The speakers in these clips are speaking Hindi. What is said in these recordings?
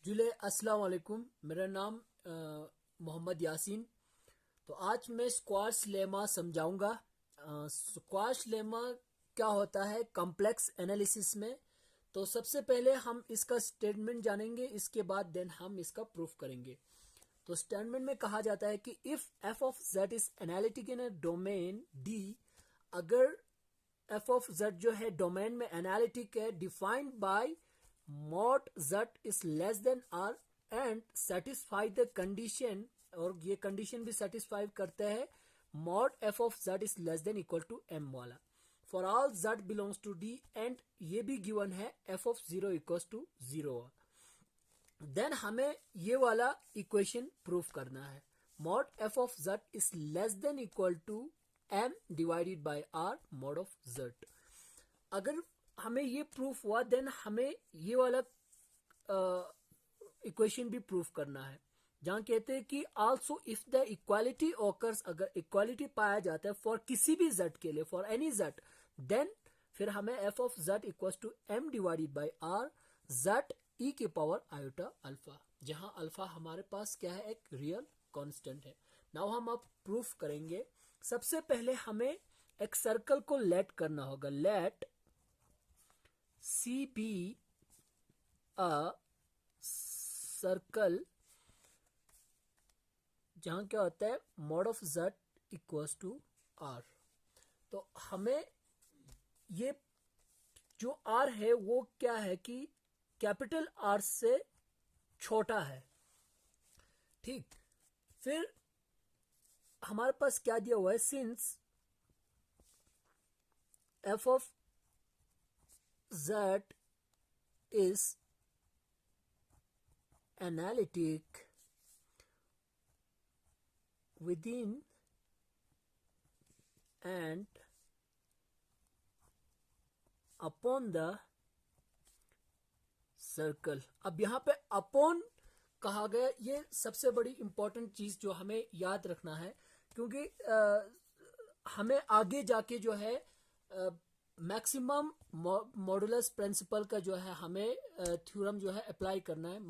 जुले अस्सलाम वालेकुम। मेरा नाम मोहम्मद यासीन। तो आज मैं स्क्वाश लेमा समझाऊंगा। स्क्वाश लेमा क्या होता है कॉम्प्लेक्स एनालिसिस में। तो सबसे पहले हम इसका स्टेटमेंट जानेंगे, इसके बाद देन हम इसका प्रूफ करेंगे। तो स्टेटमेंट में कहा जाता है कि if F of Z is analytic in a domain D, अगर एफ ऑफ जेड जो है डोमेन में एनालिटिक है, defined by mod Z is less than R and satisfy the condition, और ये कंडीशन भी सेटिस्फाई करते हैं mod F of Z is less than equal to M वाला for all Z belongs to D, and ये भी गिवन है F of zero equals to zero. Then हमें ये वाला इक्वेशन प्रूफ करना है। Mod F of Z is less than equal to M divided by R mod of Z. अगर हमें ये प्रूफ हुआ देन हमें ये वाला इक्वेशन भी प्रूफ करना है, जहां कहते हैं कि also if the equality occurs, अगर इक्वालिटी पाया जाता है फॉर किसी भी जेड के लिए, फॉर एनी जेड, देन फिर हमें F of Z equals to M divided by R Z E के पावर आयोटा अल्फा, जहां अल्फा हमारे पास क्या है, एक रियल कांस्टेंट है। नाउ हम अब प्रूफ करेंगे। सबसे पहले हमें एक सर्कल को लेट करना होगा। Let C be a circle जहां क्या होता है mod of Z equals to R. तो हमें ये जो आर है वो क्या है कि कैपिटल आर से छोटा है। ठीक, फिर हमारे पास क्या दिया हुआ है, since F of Z is analytic within and upon the circle. अब यहां पे अपॉन कहा गया, ये सबसे बड़ी इंपॉर्टेंट चीज जो हमें याद रखना है, क्योंकि हमें आगे जाके जो है मैक्सिमम मॉडुलस प्रिंसिपल का जो है हमें थ्योरम जो है अप्लाई करना है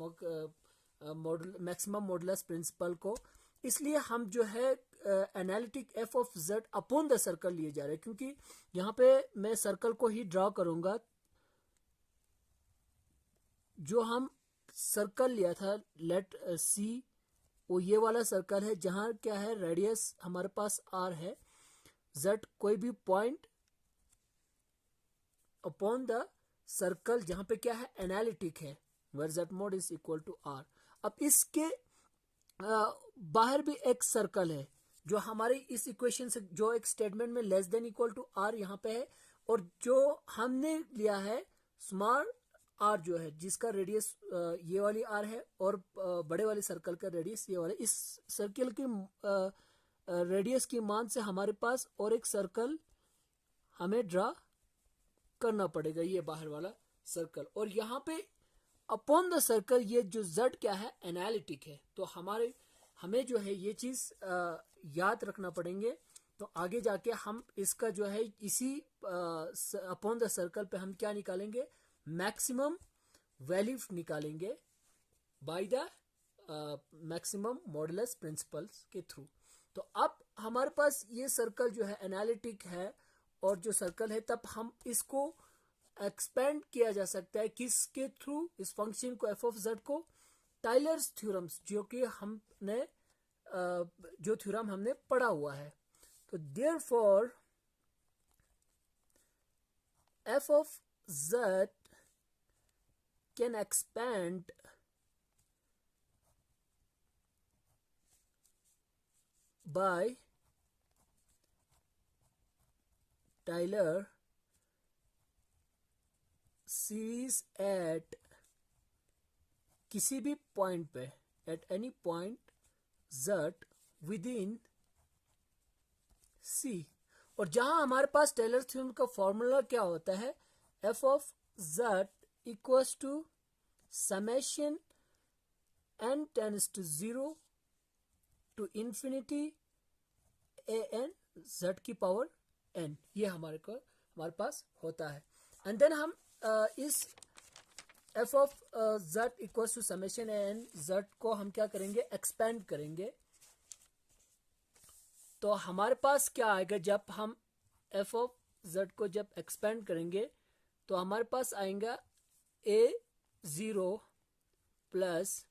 मैक्सिमम मॉडुलस प्रिंसिपल को। इसलिए हम जो है analytic F of Z upon the circle लिए जा रहे हैं, क्योंकि यहाँ पे मैं सर्कल को ही ड्रॉ करूंगा। जो हम सर्कल लिया था लेट सी, वो ये वाला सर्कल है जहां क्या है रेडियस हमारे पास आर है, जेड कोई भी पॉइंट अपॉन द सर्कल जहां पे क्या है एनालिटिक है, where Z mod is equal to R. अब इसके बाहर भी एक सर्कल है जो हमारी इस इक्वेशन से, जो एक स्टेटमेंट में less than equal to R यहाँ पे है, और जो हमने लिया है स्मॉल आर जो है जिसका रेडियस ये वाली आर है, और बड़े वाले सर्कल का रेडियस ये वाला। इस सर्कल की रेडियस की मान से हमारे पास और एक सर्कल हमें ड्रा करना पड़ेगा, ये बाहर वाला सर्कल। और यहाँ पे अपॉन द सर्कल ये जो जेड क्या है एनालिटिक है, तो हमें जो है ये चीज याद रखना पड़ेंगे। तो आगे जाके हम इसका जो है इसी अपॉन द सर्कल पे हम क्या निकालेंगे, मैक्सिमम वैल्यू निकालेंगे by the maximum modulus principles के थ्रू। तो अब हमारे पास ये सर्कल जो है एनालिटिक है, और जो सर्कल है तब हम इसको एक्सपेंड किया जा सकता है किसके थ्रू, इस फंक्शन को एफ ऑफ जेड को टाइलर्स थ्योरम्स, जो कि हमने जो थ्योरम हमने पढ़ा हुआ है। तो therefore F of Z can expand by Taylor series at किसी भी पॉइंट पे, at any point Z within C. और जहां हमारे पास टेलर थ्योरम का फॉर्मूला क्या होता है, F of Z equals to summation N tends to zero to infinity A N Z की पावर एन, ये हमारे पास होता है। एंड देन हम इस F of z equal to summation N z को हम क्या करेंगे, एक्सपेंड करेंगे। तो हमारे पास क्या आएगा, जब हम एफ ऑफ z को जब एक्सपेंड करेंगे तो हमारे पास आएगा a0 प्लस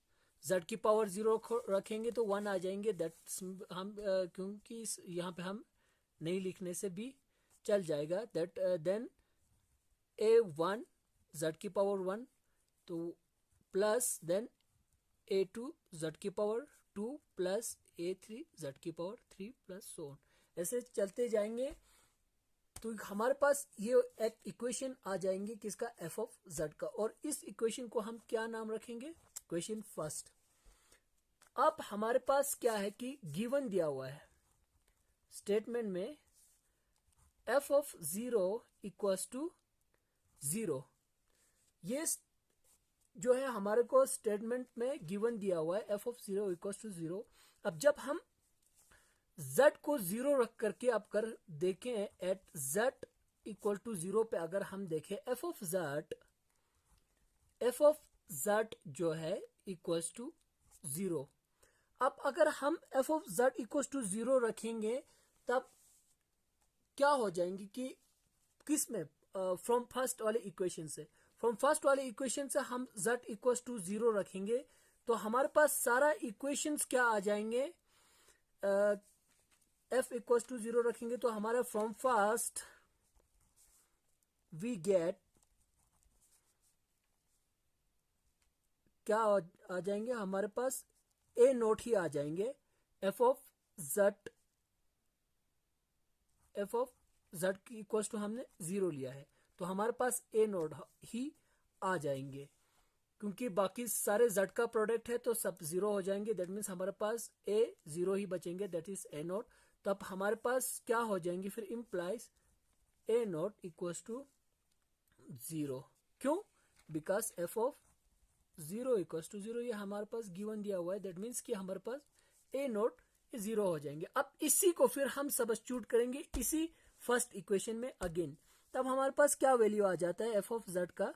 z की पावर 0 रखेंगे तो 1 आ जाएंगे। दैट्स हम क्योंकि यहाँ पे हम नहीं लिखने से भी चल जाएगा। दैट देन a1 z की पावर 1 तो प्लस देन a2 z की पावर 2 प्लस a3 z की पावर 3 प्लस सो ऑन, ऐसे चलते जाएंगे। तो हमारे पास ये एक इक्वेशन आ जाएंगे किसका, एफ ऑफ z का। और इस इक्वेशन को हम क्या नाम रखेंगे, इक्वेशन फर्स्ट। अब हमारे पास क्या है कि गिवन दिया हुआ है स्टेटमेंट में एफ ऑफ 0 इक्वल्स टू 0। ये जो है हमारे को स्टेटमेंट में गिवन दिया हुआ है एफ ऑफ 0 इक्वल्स टू 0। अब जब हम z को 0 रख करके अब कर देखें एट z इक्वल टू 0 पे अगर हम देखें एफ ऑफ z जो है इक्वल्स टू 0। अब अगर हम F of z equals to 0 रखेंगे तब क्या हो जाएंगे कि किस में, फ्रॉम फर्स्ट वाले इक्वेशन से, फ्रॉम फर्स्ट वाले इक्वेशन से हम z इक्वल्स टू 0 रखेंगे तो हमारे पास सारा इक्वेशंस क्या आ जाएंगे, f इक्वल्स टू 0 रखेंगे तो हमारा फ्रॉम फर्स्ट वी गेट क्या आ जाएंगे, हमारे पास a नोट ही आ जाएंगे। एफ ऑफ z की इक्वल्स टू हमने 0 लिया है तो हमारे पास a नोट ही आ जाएंगे, क्योंकि बाकी सारे z का प्रोडक्ट है तो सब 0 हो जाएंगे। दैट मीन्स हमारे पास a 0 ही बचेंगे, दैट इज a नोट। तब हमारे पास क्या हो जाएंगे फिर, implies a naught equals to 0। क्यों, because F of 0 equals to 0 ये हमारे पास गिवन दिया हुआ है। दैट मीन्स कि हमारे पास a नोट 0 हो जाएंगे। अब इसी को फिर हम सब्स्टिट्यूट करेंगे इसी फर्स्ट इक्वेशन में अगेन, तब हमारे पास क्या वैल्यू आ जाता है एफ ऑफ z का।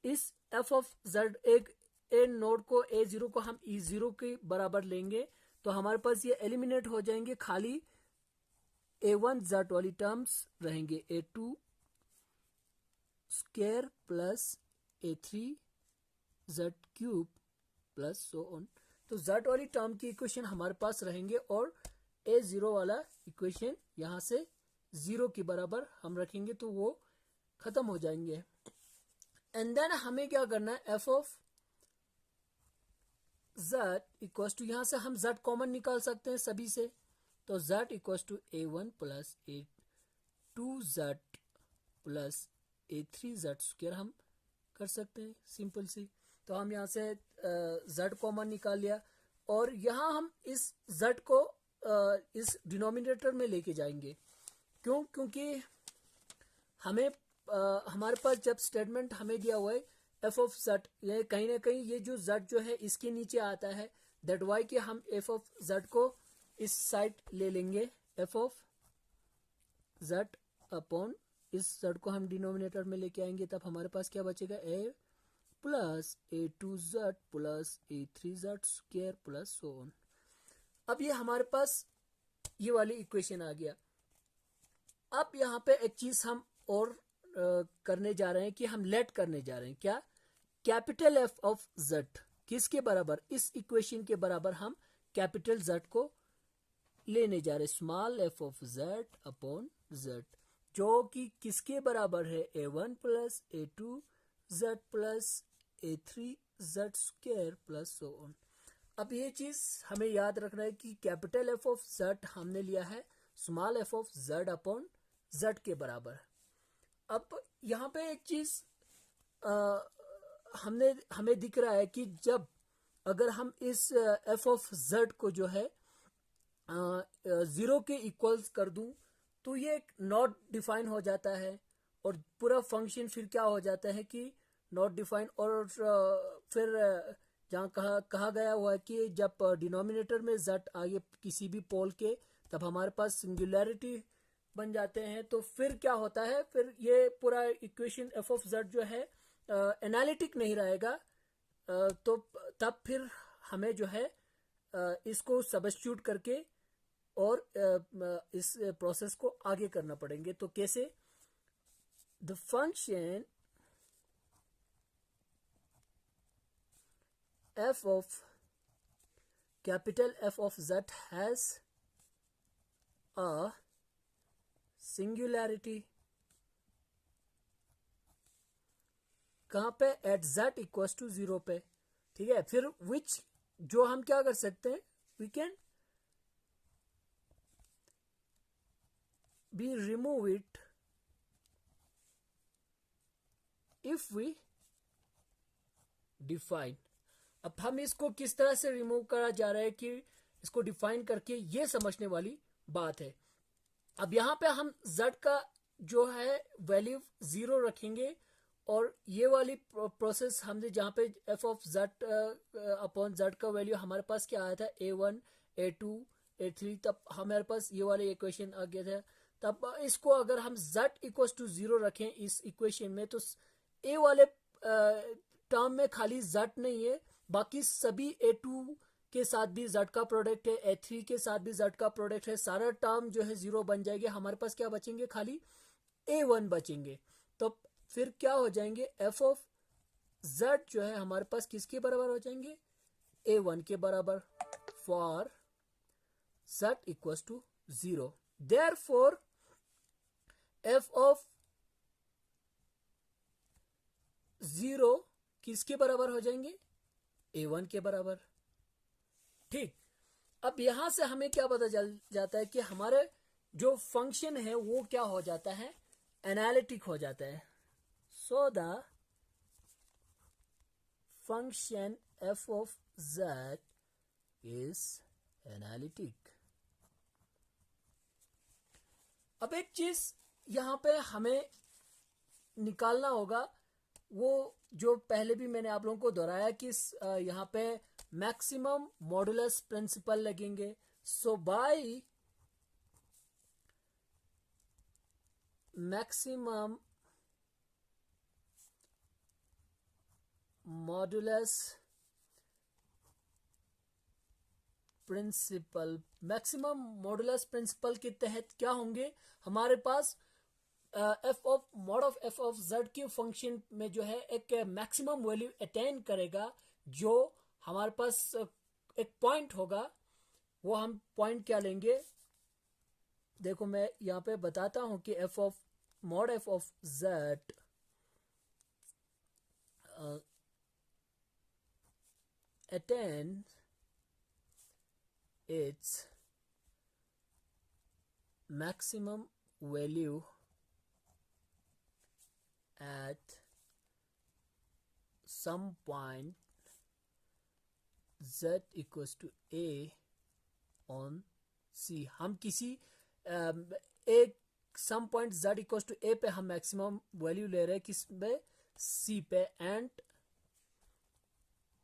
इस एफ ऑफ z एक a नोट को a0 को हम e0 के बराबर लेंगे तो हमारे पास ये एलिमिनेट हो जाएंगे, खाली a1 z वाली टर्म्स रहेंगे, a2 square plus a3 z cube plus so on. तो z वाली टर्म की इक्वेशन हमारे पास रहेंगे और a0 वाला इक्वेशन यहां से 0 के बराबर हम रखेंगे तो वो खत्म हो जाएंगे। एंड देन हमें क्या करना है, F of z equals to, यहां से हम z कॉमन निकाल सकते हैं सभी से, तो z equals to a1 plus a2z plus a3z square हम कर सकते हैं सिंपल सी। तो हम यहाँ से z कॉमन निकाल लिया और यहाँ हम इस z को इस डिनोमिनेटर में लेके जाएंगे। क्यों, क्योंकि हमें हमारे पास जब स्टेटमेंट हमें दिया हुआ है एफ ऑफ z, ये कहीं ना कहीं ये जो z जो है इसके नीचे आता है। दैट वाई कि हम एफ ऑफ z को इस साइड ले लेंगे, एफ ऑफ z अपॉन इस z को हम डिनोमिनेटर में लेके आएंगे, तब हमारे पास क्या बचेगा, a plus a2z plus a3z square plus so on. अब ये हमारे पास ये वाली इक्वेशन आ गया। अब यहाँ पे एक चीज हम और करने जा रहे हैं कि हम लेट करने जा रहे हैं क्या, कैपिटल एफ ऑफ z किसके बराबर, इस इक्वेशन के बराबर हम कैपिटल z को लेने जा रहे हैं, small F of z upon z, जो कि किसके बराबर है, a1 plus a2z plus a3z square plus so on. अब ये चीज हमें याद रखना है कि कैपिटल एफ ऑफ z हमने लिया है small F of z upon z के बराबर। अब यहाँ पे एक चीज हमें दिख रहा है कि जब अगर हम इस एफ ऑफ z को जो है 0 के इक्वल्स कर दूं तो ये एक नॉट डिफाइन हो जाता है और पूरा फंक्शन फिर क्या हो जाता है कि नॉट डिफाइन। और फिर जहाँ कहा गया हुआ है कि जब डिनोमिनेटर में z आगे किसी भी पोल के तब हमारे पास सिंगुलैरिटी बन जाते हैं। तो फिर क्या होता है, फिर ये पूरा इक्वेशन एफ ऑफ z जो है एनालिटिक नहीं रहेगा तो तब फिर हमें जो है इसको सब्स्टिट्यूट करके और इस प्रोसेस को आगे करना पड़ेंगे। तो कैसे? The function f of capital F of z has a singularity कहाँ पे? एट z इक्वल्स टू 0 पे। ठीक है, फिर विच जो हम क्या कर सकते हैं, we can be remove it if we define. अब हम इसको किस तरह से रिमूव करा जा रहा है कि इसको डिफाइन करके ये समझने वाली बात है। अब यहाँ पे हम z का जो है वैल्यू 0 रखेंगे और ये वाली प्रोसेस हमने जहाँ पे f of z upon z का वैल्यू हमारे पास क्या आया था, a1 a2 a3, तब हमारे पास ये वाले इक्वेशन आ गया था। तब इसको अगर हम z इक्वल टू 0 रखें इस इक्वेशन में, तो a वाले टर्म में खाली z नहीं है, बाकी सभी a2 के साथ भी z का प्रोडक्ट है, a3 के साथ भी z का प्रोडक्ट है, सारा टर्म जो है 0 बन जाएंगे। हमारे पास क्या बचेंगे, खाली a1 बचेंगे। तो फिर क्या हो जाएंगे, f ऑफ z जो है हमारे पास किसके बराबर हो जाएंगे, a1 के बराबर, for z equals to 0। Therefore f of 0 किसके बराबर हो जाएंगे, a1 के बराबर। ठीक, अब यहां से हमें क्या पता चल जाता है कि हमारे जो फंक्शन है वो क्या हो जाता है, एनालिटिक हो जाता है। So the function f of z is analytic. अब एक चीज यहां पे हमें निकालना होगा, वो जो पहले भी मैंने आप लोगों को दोहराया कि यहाँ पे मैक्सिमम मॉडुलस प्रिंसिपल लगेंगे। So by maximum modulus principle, maximum modulus principle के तहत क्या होंगे हमारे पास, F of mod of F of Z के फंक्शन में जो है एक मैक्सिमम वैल्यू अटेन करेगा, जो हमारे पास एक पॉइंट होगा। वो हम पॉइंट क्या लेंगे, देखो मैं यहाँ पे बताता हूं कि F of mod F of Z attain its maximum value at some point z equals to a on c। हम किसी एक some point z equals to a पे हम मैक्सिमम वैल्यू ले रहे हैं, किस पे, c पे, and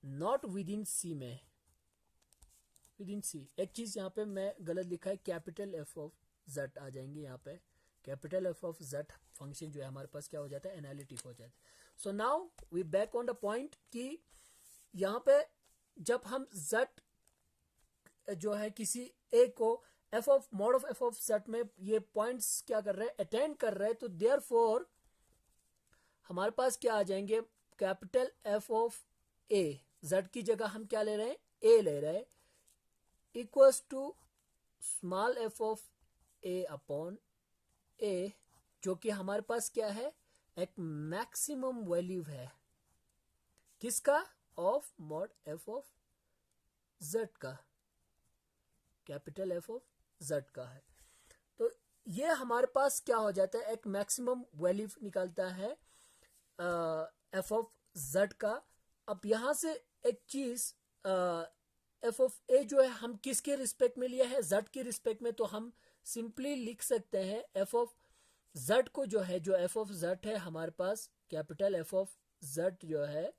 not with in c में, विद इन सी। एक चीज यहाँ पे मैं गलत लिखा है, कैपिटल एफ ऑफ जेड आ जाएंगे यहाँ पे, capital F of Z function जो है हमारे पास क्या हो जाता है, एनालिटिक हो जाता है। So now we back on the point कि यहाँ पे जब हम जेड जो है किसी ए को F of mod of F of Z में ये पॉइंट्स क्या कर रहे हैं, अटेंड कर रहे हैं, तो देयरफॉर हमारे पास क्या आ जाएंगे, capital F of A, Z की जगह हम क्या ले रहे हैं, ए ले रहे हैं, equals to small F of A upon A, जो कि हमारे पास क्या है, एक मैक्सिमम वैल्यू है, किसका, of mod F of Z का, कैपिटल एफ ऑफ जेड का है। तो ये हमारे पास क्या हो जाता है, एक मैक्सिमम वैल्यू निकलता है एफ ऑफ जेड का। अब यहां से एक चीज, एफ ऑफ ए जो है हम किसके रिस्पेक्ट में लिया है, जेड के रिस्पेक्ट में, तो हम सिंपली लिख सकते हैं एफ ऑफ जेड को जो है, जो एफ ऑफ जेड है हमारे पास, कैपिटल एफ ऑफ जेड जो है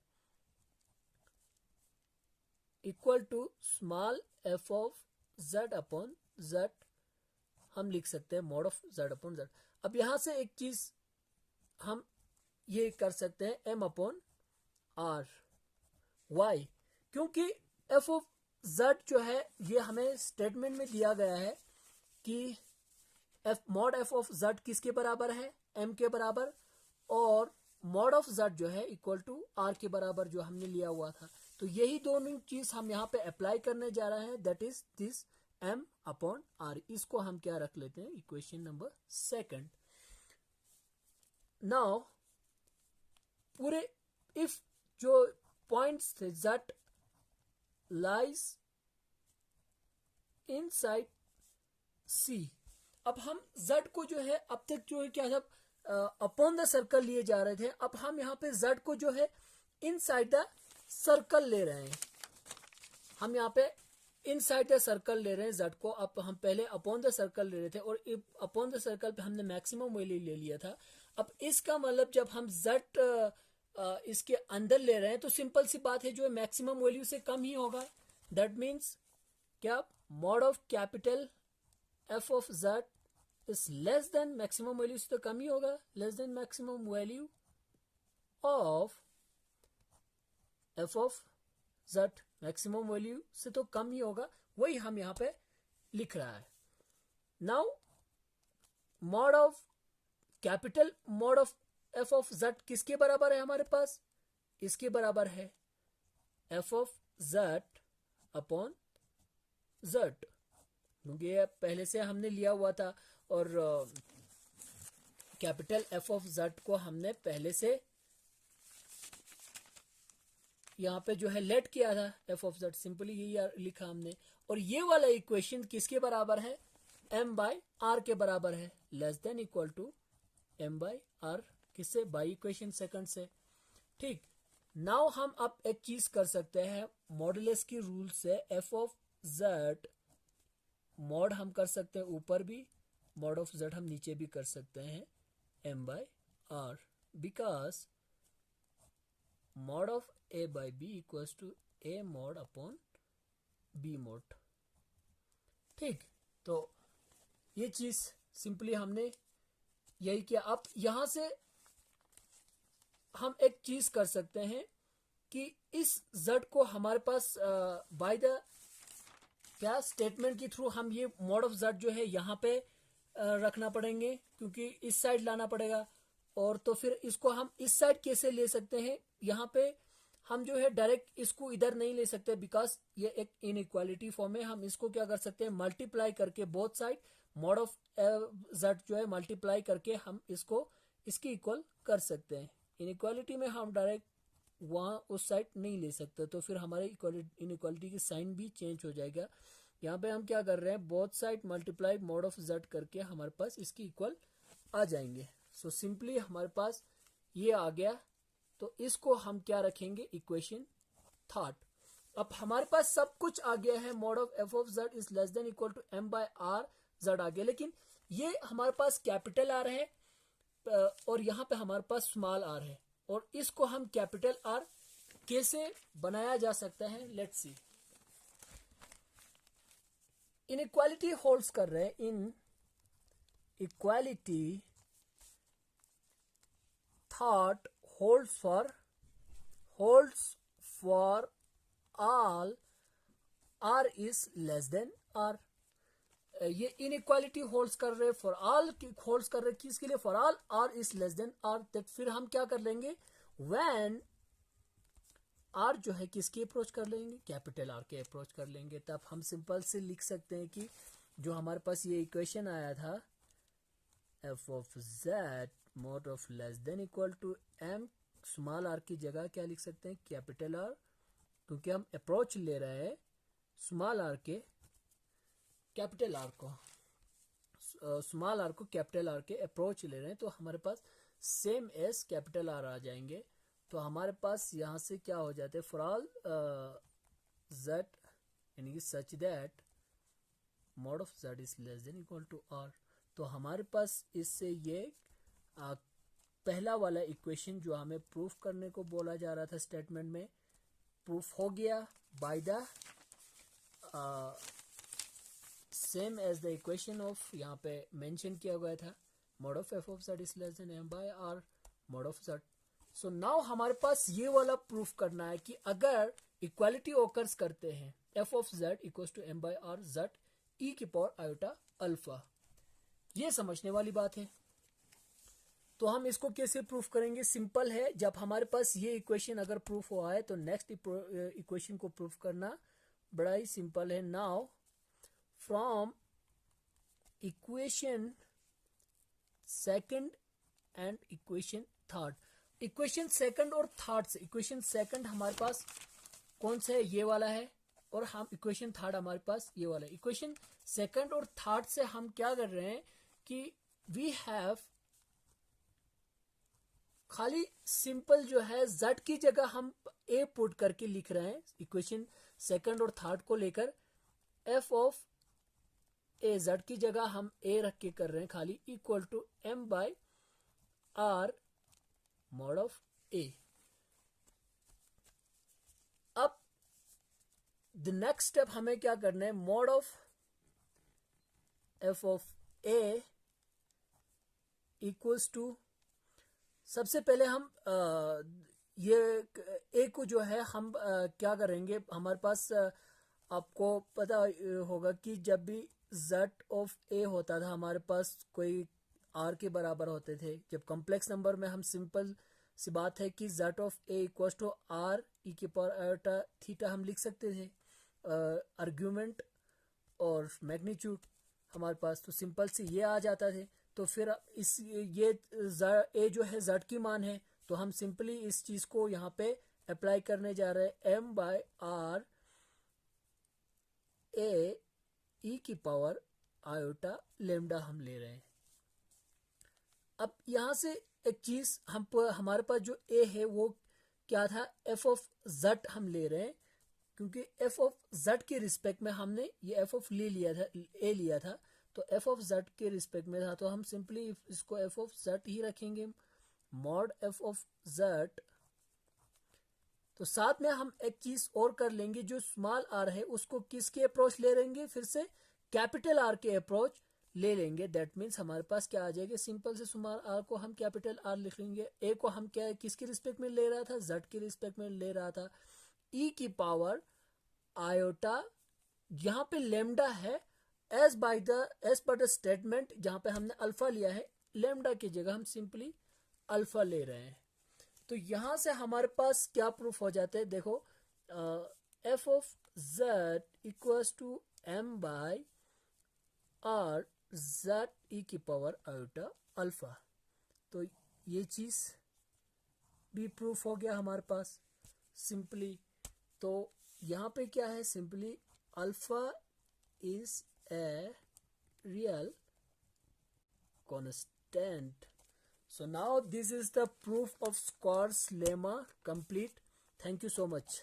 equal to small F of Z upon Z, हम लिख सकते हैं mod of Z upon Z. अब यहां से एक चीज हम ये कर सकते हैं m अपॉन आर। वाई? क्योंकि एफ ऑफ जेड जो है ये हमें स्टेटमेंट में दिया गया है कि मॉड एफ ऑफ जेड किसके बराबर है, m के बराबर, और मॉड ऑफ जेड जो है इक्वल टू आर के बराबर जो हमने लिया हुआ था। तो यही दोनों चीज हम यहाँ पे अप्लाई करने जा रहे हैं, that is this m upon R. इसको हम क्या रख लेते हैं, इक्वेशन नंबर सेकंड। नाउ पूरे इफ जो पॉइंट्स थे दैट लाइज इनसाइड सी, अब हम z को जो है अब तक जो है क्या था, अपॉन द सर्कल लिए जा रहे थे, अब हम यहाँ पे z को जो है इनसाइड द सर्कल ले रहे हैं। हम यहाँ पे इनसाइड द सर्कल ले रहे हैं z को। अब हम पहले अपॉन द सर्कल ले रहे थे और अपॉन द सर्कल पे हमने मैक्सिमम वैल्यू ले लिया था। अब इसका मतलब जब हम z इसके अंदर ले रहे हैं तो सिंपल सी बात है, जो मैक्सिमम वैल्यू से कम ही होगा। दैट मीन्स क्या, mod of capital F of z is less then maximum value से तो कम ही होगा, less than maximum value of F of z, maximum value से तो कम ही होगा, वही हम यहाँ पे लिख रहा है। Now mod of capital mod of F of z किसके बराबर है हमारे पास, इसके बराबर है F of z upon z, क्योंकि ये पहले से हमने लिया हुआ था और कैपिटल एफ ऑफ z को हमने पहले से यहाँ पे जो है लेट किया था एफ ऑफ z, सिंपली यही लिखा हमने। और ये वाला इक्वेशन किसके बराबर है, m बाई आर के बराबर है, less than equal to m by R, किससे, बाई इक्वेशन सेकंड से। ठीक, नाउ हम अब एक चीज कर सकते हैं, मॉडुलस की रूल से एफ ऑफ z मॉड हम कर सकते हैं ऊपर भी, मॉड ऑफ z हम नीचे भी कर सकते हैं, m by R, because mod of a by b equals to a mod upon b mod. ठीक, तो ये चीज सिंपली हमने यही किया। अब यहां से हम एक चीज कर सकते हैं कि इस z को हमारे पास बाय द क्या स्टेटमेंट के थ्रू हम ये मॉड ऑफ z जो है यहाँ पे रखना पड़ेंगे, क्योंकि इस साइड लाना पड़ेगा। और तो फिर इसको हम इस साइड कैसे ले सकते हैं, यहाँ पे हम जो है डायरेक्ट इसको इधर नहीं ले सकते, बिकॉज ये एक इनइक्वालिटी फॉर्म है। हम इसको क्या कर सकते हैं, मल्टीप्लाई करके both side mod of z जो है मल्टीप्लाई करके हम इसको इसके इक्वल कर सकते हैं। इनइक्वालिटी में हम डायरेक्ट वहां उस साइड नहीं ले सकते, तो फिर हमारे इनइक्वालिटी की साइन भी चेंज हो जाएगा। यहाँ पे हम क्या कर रहे हैं, both side multiply mod of z करके हमारे पास इसकी इक्वल आ जाएंगे। सो सिंपली हमारे पास ये आ गया, तो इसको हम क्या रखेंगे, इक्वेशन थर्ड। अब हमारे पास सब कुछ आ गया है, mod of F of z is less than equal to m by R z आ गया, लेकिन ये हमारे पास कैपिटल आर है और यहाँ पे हमारे पास स्मॉल आर है, और इसको हम कैपिटल आर कैसे बनाया जा सकता है, लेट्स सी। इनइक्वालिटी होल्ड्स कर रहे हैं, इन equality thought holds for all r is less than r। ये इनइक्वालिटी होल्ड्स कर रहे, फॉर ऑल होल्ड्स कर रहे, किसके लिए, for all r is less then r। That फिर हम क्या कर लेंगे, व्हेन r जो है किसकी अप्रोच कर लेंगे, कैपिटल R के अप्रोच कर लेंगे। तब हम सिंपल से लिख सकते हैं कि जो हमारे पास ये इक्वेशन आया था, f of z mod of less than equal to m, small r की जगह क्या लिख सकते हैं, कैपिटल R, क्योंकि हम अप्रोच ले रहे हैं स्मॉल r के कैपिटल R को, स्मॉल r को कैपिटल R के अप्रोच ले रहे हैं, तो हमारे पास सेम एस कैपिटल R आ जाएंगे। तो हमारे पास यहाँ से क्या हो जाते हैं, फॉर ऑल z यानी कि such that mod of z is less than equal to r। तो हमारे पास इससे ये पहला वाला इक्वेशन जो हमें प्रूफ करने को बोला जा रहा था स्टेटमेंट में, प्रूफ हो गया by the same as the equation of, यहाँ पे मेंशन किया गया था mod of F of z is less than m by r, mod of z so now हमारे पास ये वाला प्रूफ करना है कि अगर इक्वालिटी ओकर्स करते हैं F of Z equals to M by R Z E की पावर आयोटा अल्फा, ये समझने वाली बात है। तो हम इसको कैसे प्रूफ करेंगे? सिंपल है, जब हमारे पास ये इक्वेशन अगर प्रूफ हुआ है तो नेक्स्ट इक्वेशन को प्रूफ करना बड़ा ही सिंपल है। Now from equation second and equation third, equation second और थर्ड से, इक्वेशन सेकंड हमारे पास कौन सा है? ये वाला है, और हम इक्वेशन थर्ड हमारे पास ये वाला है। इक्वेशन सेकंड और थर्ड से हम क्या कर रहे हैं कि वी हैव खाली सिंपल जो है z की जगह हम a पुट करके लिख रहे हैं। इक्वेशन सेकंड और थर्ड को लेकर f ऑफ a z की जगह हम a रख के कर रहे हैं खाली, equal to m by R mod of a। अब द नेक्स्ट स्टेप हमें क्या करना है? Mod of f of a equals to, सबसे पहले हम ये ए को जो है हम क्या करेंगे, हमारे पास आपको पता होगा कि जब भी z ऑफ a होता था हमारे पास कोई r के बराबर होते थे। जब कॉम्प्लेक्स नंबर में हम सिंपल सी बात है कि z of a equals to R E के पावर आयोटा थीटा हम लिख सकते थे, आर्ग्यूमेंट और मैग्नीट्यूड हमारे पास, तो सिंपल से ये आ जाता थे। तो फिर इस ये ए जो है z की मान है, तो हम सिंपली इस चीज को यहाँ पे अप्लाई करने जा रहे हैं, m बाय आर ए ई की पावर आयोटा लेमडा हम ले रहे हैं। अब यहाँ से एक चीज हमारे पास जो a है वो क्या था? f ऑफ z हम ले रहे हैं, क्योंकि f ऑफ z के रिस्पेक्ट में हमने ये f ऑफ लिया था, a लिया था, तो f ऑफ z के रिस्पेक्ट में था, तो हम सिंपली इसको f ऑफ z ही रखेंगे, मॉड f ऑफ z। तो साथ में हम एक चीज और कर लेंगे, जो स्मॉल r है उसको किसके अप्रोच ले लेंगे? फिर से कैपिटल R के अप्रोच ले लेंगे। दैट मीन्स हमारे पास क्या आ जाएगा? सिंपल से स्मॉल r को हम कैपिटल R लिख लेंगे, a को हम क्या किसके रिस्पेक्ट में ले रहा था? z के रिस्पेक्ट में ले रहा था, e की पावर आयोटा, यहाँ पे लेमडा है, एज पर द स्टेटमेंट जहां पे हमने अल्फा लिया है, लेमडा की जगह हम सिंपली अल्फा ले रहे हैं। तो यहां से हमारे पास क्या प्रूफ हो जाता है? देखो, f of z equals to m by R z E की पावर आयोटा अल्फा। तो ये चीज भी प्रूफ हो गया हमारे पास सिंपली। तो यहाँ पे क्या है? Simply alpha is a real constant. So now this is the proof of Squar's lemma complete. Thank you so much.